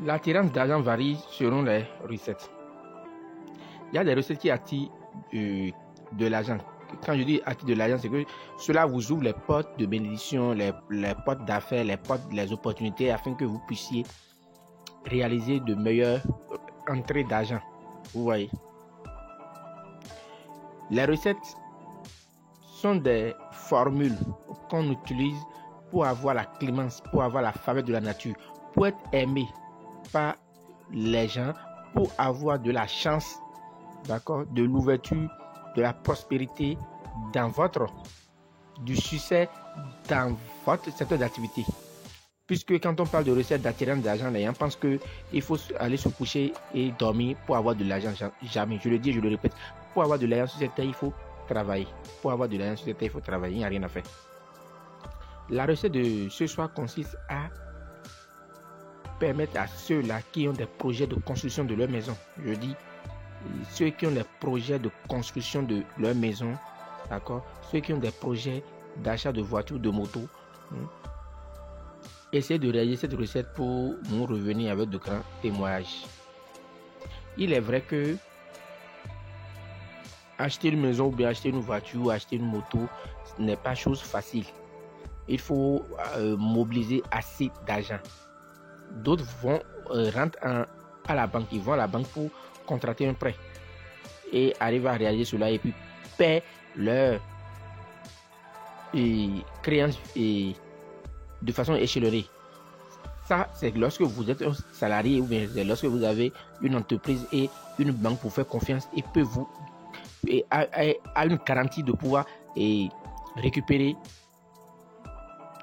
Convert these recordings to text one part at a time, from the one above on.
L'attirance d'argent varie selon les recettes. Il y a des recettes qui attirent de l'argent. Quand je dis attirer de l'argent, c'est que cela vous ouvre les portes de bénédiction, les portes d'affaires, les opportunités afin que vous puissiez réaliser de meilleures entrées d'argent. Vous voyez. Les recettes sont des formules qu'on utilise pour avoir la clémence, pour avoir la faveur de la nature, pour être aimé par les gens, pour avoir de la chance, d'accord, de l'ouverture, de la prospérité du succès dans votre secteur d'activité. Puisque quand on parle de recettes d'attirance d'argent, les gens pensent qu'il faut aller se coucher et dormir pour avoir de l'argent. Jamais. Je le dis, je le répète. Pour avoir de l'argent sur cette terre, il faut travailler. Pour avoir de l'argent sur cette terre, il faut travailler. Il n'y a rien à faire. La recette de ce soir consiste à permettre à ceux-là qui ont des projets de construction de leur maison. Je dis, ceux qui ont des projets de construction de leur maison, d'accord, ceux qui ont des projets d'achat de voitures, de motos, essayez de réaliser cette recette pour nous revenir avec de grands témoignages. Il est vrai que acheter une maison ou bien acheter une voiture ou acheter une moto, ce n'est pas chose facile. Il faut mobiliser assez d'argent. D'autres vont rentrer à la banque. Ils vont à la banque pour contracter un prêt et arriver à réaliser cela et puis paient leur créance de façon échelonnée. Ça, c'est lorsque vous êtes un salarié ou bien lorsque vous avez une entreprise et une banque pour faire confiance et peut vous a une garantie de pouvoir récupérer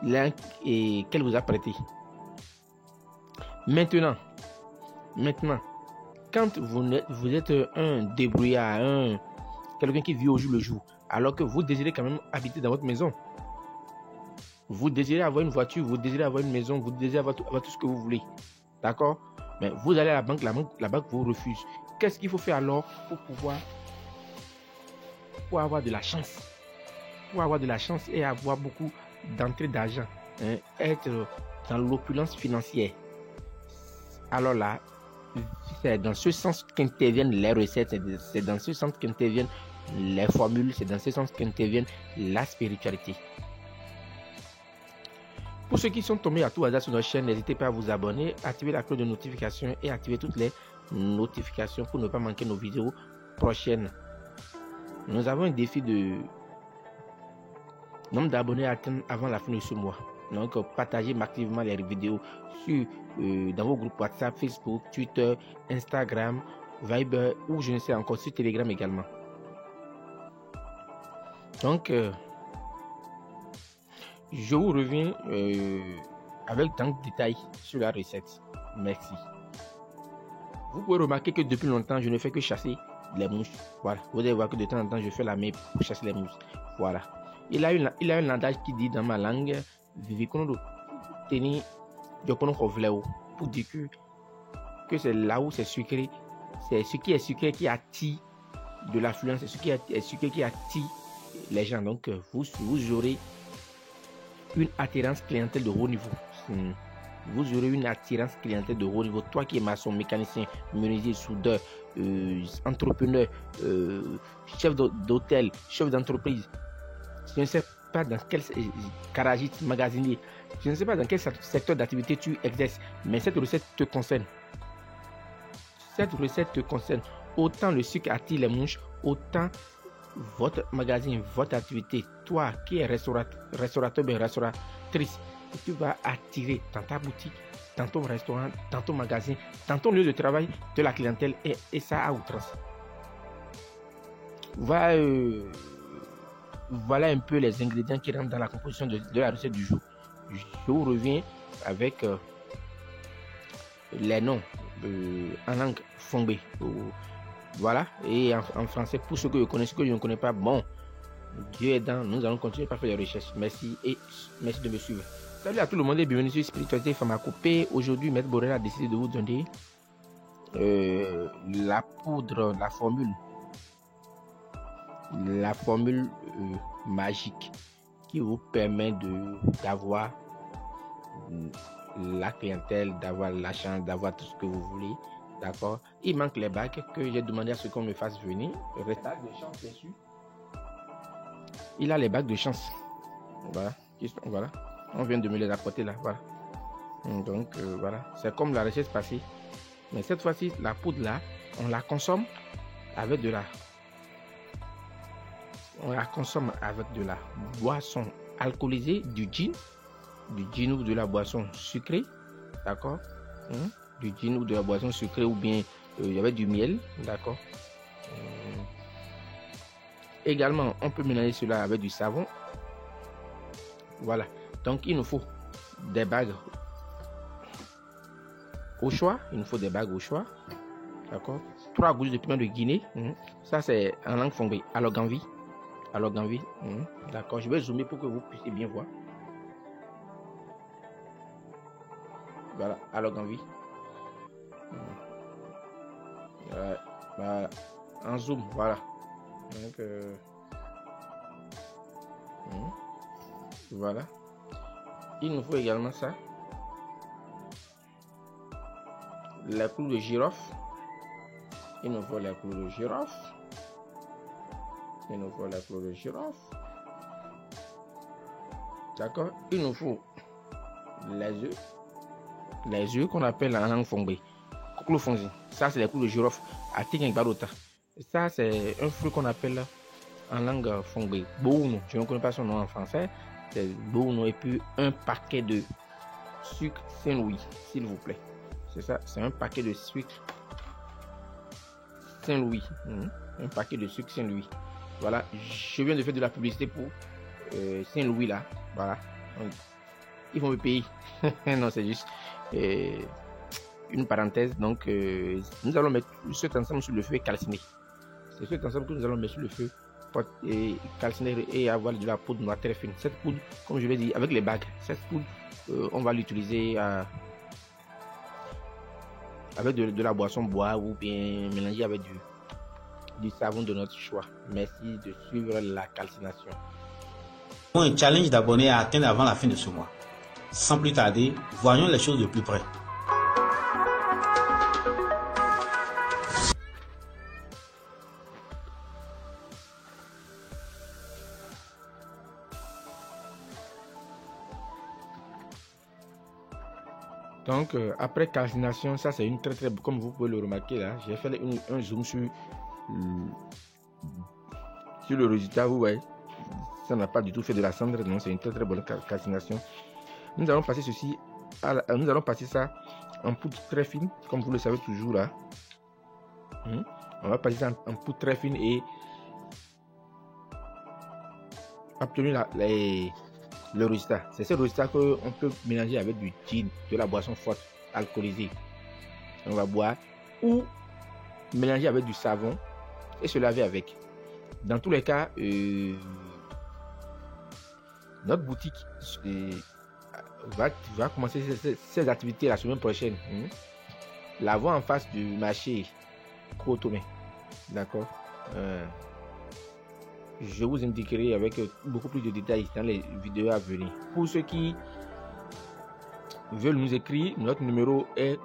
l'un qu'elle vous a prêté. Maintenant, quand vous êtes un débrouillard, quelqu'un qui vit au jour le jour, alors que vous désirez quand même habiter dans votre maison, vous désirez avoir une voiture, vous désirez avoir une maison, vous désirez avoir tout ce que vous voulez, d'accord? Mais vous allez à la banque vous refuse. Qu'est-ce qu'il faut faire alors pour avoir de la chance? Pour avoir de la chance et avoir beaucoup d'entrées d'argent, être dans l'opulence financière. Alors là, c'est dans ce sens qu'interviennent les recettes, c'est dans ce sens qu'interviennent les formules, c'est dans ce sens qu'interviennent la spiritualité. Pour ceux qui sont tombés à tout hasard sur notre chaîne, n'hésitez pas à vous abonner, activer la cloche de notification et activer toutes les notifications pour ne pas manquer nos vidéos prochaines. Nous avons un défi de nombre d'abonnés à atteindre avant la fin de ce mois. Donc, partagez massivement les vidéos dans vos groupes WhatsApp, Facebook, Twitter, Instagram, Viber ou je ne sais encore sur Telegram également. Donc, je vous reviens avec tant de détails sur la recette. Merci. Vous pouvez remarquer que depuis longtemps, je ne fais que chasser les mouches. Voilà. Vous allez voir que de temps en temps, je fais la main pour chasser les mouches. Voilà. Il a un langage qui dit dans ma langue, pour dire que c'est là où c'est sucré. C'est ce qui est sucré qui attire de l'affluence. C'est ce qui est sucré qui attire les gens. Donc, vous aurez une attirance clientèle de haut niveau. Vous aurez une attirance clientèle de haut niveau. Toi qui es maçon, mécanicien, menuisier, soudeur, entrepreneur, chef d'hôtel, chef d'entreprise, je ne sais pas dans quel garagiste, magasinier, je ne sais pas dans quel secteur d'activité tu exerces, mais cette recette te concerne. Cette recette te concerne. Autant le sucre attire les mouches, autant votre magasin, votre activité, toi qui es restaurateur, bien restauratrice, tu vas attirer dans ta boutique, dans ton restaurant, dans ton magasin, dans ton lieu de travail de la clientèle et ça à outrance. Voilà un peu les ingrédients qui rentrent dans la composition de la recette du jour. Je vous reviens avec les noms en langue fongbe. Voilà, et en français, pour ceux que je connais, ceux que je ne connais pas, bon, Dieu aidant, nous allons continuer par faire des recherches. Merci et merci de me suivre. Salut à tout le monde et bienvenue sur Spiritualité Pharmacopée. Aujourd'hui, Maître Borel a décidé de vous donner la poudre, la formule magique qui vous permet d'avoir la clientèle, d'avoir la chance, d'avoir tout ce que vous voulez. D'accord. Il manque les bagues que j'ai demandé à ce qu'on me fasse venir. Reste bague de chance, bien sûr. Il a les bagues de chance. Voilà. Voilà. On vient de me les apporter là. Voilà. Donc voilà. C'est comme la recette passée. Mais cette fois-ci, la poudre là, on la consomme avec de la. On la consomme avec de la boisson alcoolisée, du gin ou de la boisson sucrée. D'accord. Du gin ou de la boisson sucrée, ou bien il y avait du miel. D'accord. Également, on peut mélanger cela avec du savon. Voilà. Donc, il nous faut des bagues au choix. Il nous faut des bagues au choix. D'accord. 3 gouttes de piment de Guinée. Ça, c'est en langue fongée. Aloganvi. Aloganvi. D'accord. Je vais zoomer pour que vous puissiez bien voir. Voilà. Aloganvi. Voilà. En zoom. Voilà. Donc, voilà. Il nous faut également ça. La clou de girofle. Il nous faut la clou de girofle. Il nous faut la clou de girofle. D'accord. Il nous faut les œufs. Les œufs qu'on appelle en langue fongée. Clou fonzi. Ça, c'est les clous de girofle. Ating barota. Ça, c'est un fruit qu'on appelle en langue fongée. Bouno. Je ne connais pas son nom en français. C'est bouno. Et puis un paquet de sucre Saint-Louis, s'il vous plaît. C'est ça. C'est un paquet de sucre Saint-Louis. Un paquet de sucre Saint-Louis. Voilà. Je viens de faire de la publicité pour Saint-Louis là. Voilà. Donc, ils vont me payer. Non, c'est juste une parenthèse. Donc, nous allons mettre cet ensemble sur le feu et calciner. C'est cet ensemble que nous allons mettre sur le feu et calciner et avoir de la poudre noire très fine. Cette poudre, comme je l'ai dit, avec les bagues, cette poudre, on va l'utiliser avec de la boisson bois ou bien mélanger avec du savon de notre choix. Merci de suivre la calcination. Un challenge d'abonnés à atteindre avant la fin de ce mois. Sans plus tarder, voyons les choses de plus près. Donc, après calcination, ça c'est une très, comme vous pouvez le remarquer là, j'ai fait un zoom sur le résultat. Vous voyez, ça n'a pas du tout fait de la cendre, non, c'est une très bonne calcination. Nous allons passer ceci, nous allons passer ça en poudre très fine, comme vous le savez toujours là. On va passer ça en poudre très fine et obtenir le résultat. C'est ce résultat qu'on peut mélanger avec du gin, de la boisson forte alcoolisée. On va boire ou mélanger avec du savon et se laver avec. Dans tous les cas, notre boutique va commencer ses activités la semaine prochaine. La voie en face du marché Crotomé. D'accord. Je vous indiquerai avec beaucoup plus de détails dans les vidéos à venir. Pour ceux qui veulent nous écrire, notre numéro est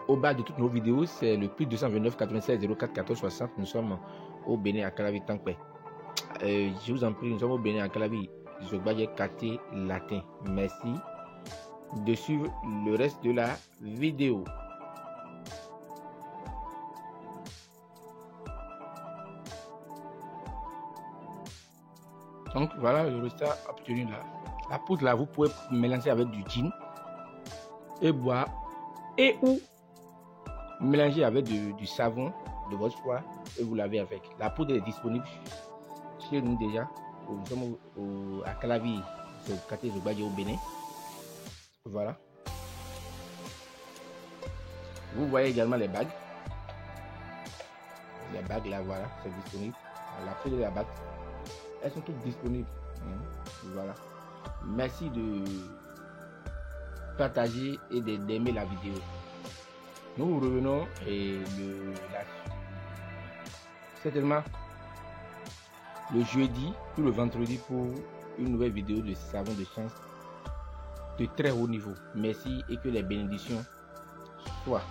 au bas de toutes nos vidéos. C'est le plus 229 96 04 14 60. Nous sommes au Bénin à Calavi Tankpe. Je vous en prie, nous sommes au Bénin à Calavi. Zogbaye Kate Latin. Merci de suivre le reste de la vidéo. Donc voilà le résultat obtenu là. La poudre là, vous pouvez mélanger avec du gin et boire, et ou mélanger avec du savon de votre choix et vous lavez avec. La poudre est disponible chez nous déjà. Nous sommes à Calavi, au Bénin. Voilà. Vous voyez également les bagues. Les bagues là, voilà, c'est disponible. La poudre et la bague, elles sont toutes disponibles. Voilà. Merci de partager et d'aimer la vidéo. Nous revenons certainement le jeudi ou le vendredi pour une nouvelle vidéo de savon de chance de très haut niveau. Merci et que les bénédictions soient